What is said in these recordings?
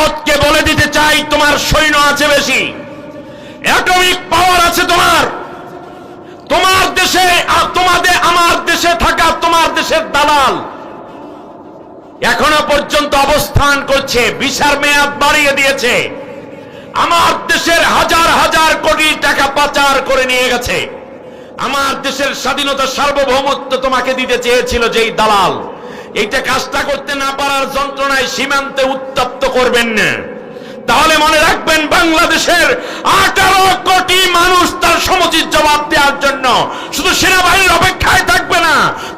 ভারতকে বলে দিতে চাই, তোমার সৈন্য আছে বেশি, অ্যাটমিক পাওয়ার আছে তোমার দেশে, তোমাদের আমার দেশে থাকা তোমার দেশের দালাল এখনো পর্যন্ত অবস্থান করছে, ভিসার মেয়াদ বাড়িয়ে দিয়েছে, আমার দেশের হাজার হাজার কোটি টাকা পাচার করে নিয়ে গেছে। আমার দেশের স্বাধীনতা সার্বভৌমত্ব তোমাকে দিতে চেয়েছিল যেই দালাল, এইটা কাজটা করতে না পারার যন্ত্রণায় সীমান্তে উত্তপ্ত করবেন না। তাহলে মনে রাখবেন, বাংলাদেশের 18 কোটি মানুষ তার সমুচিত জবাব দেওয়ার জন্য শুধু সেনাবাহিনীর অপেক্ষায় থাকবে না,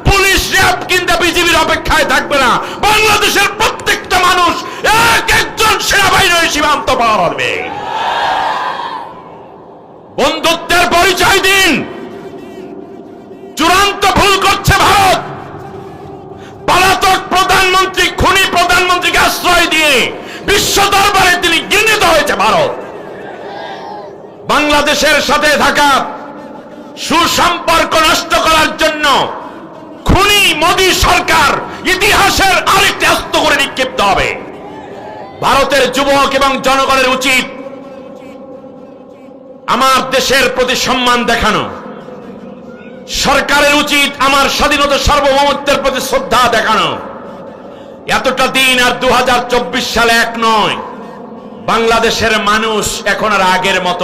পুলিশ, র্যাব কিংবা বিজিবির অপেক্ষায় থাকবে না। বাংলাদেশের প্রত্যেকটা মানুষ এক একজন সেনাবাহিনীর সীমান্ত পার করবে। বন্ধুত্বের পরিচয় দিন। চূড়ান্ত ভুল করছে ভারত। পলাতক প্রধানমন্ত্রী, খুনি প্রধানমন্ত্রীকে আশ্রয় দিয়ে বিশ্ব দরবারে তিনি ঘৃণিত হয়েছে ভারত। বাংলাদেশের সাথে থাকা সুসম্পর্ক নষ্ট করার জন্য খুনি মোদী সরকার ইতিহাসের আরেকটি আস্ত করে নিক্ষিপ্ত হবে। ভারতের যুবক এবং জনগণের উচিত আমার দেশের প্রতি সম্মান দেখানো, সরকারের উচিত আমার স্বাধীনতা সার্বভৌমত্বের প্রতি শ্রদ্ধা দেখানো। এতটা দিন আর 2024 সালে এক নয়। বাংলাদেশের মানুষ এখন আর আগের মতো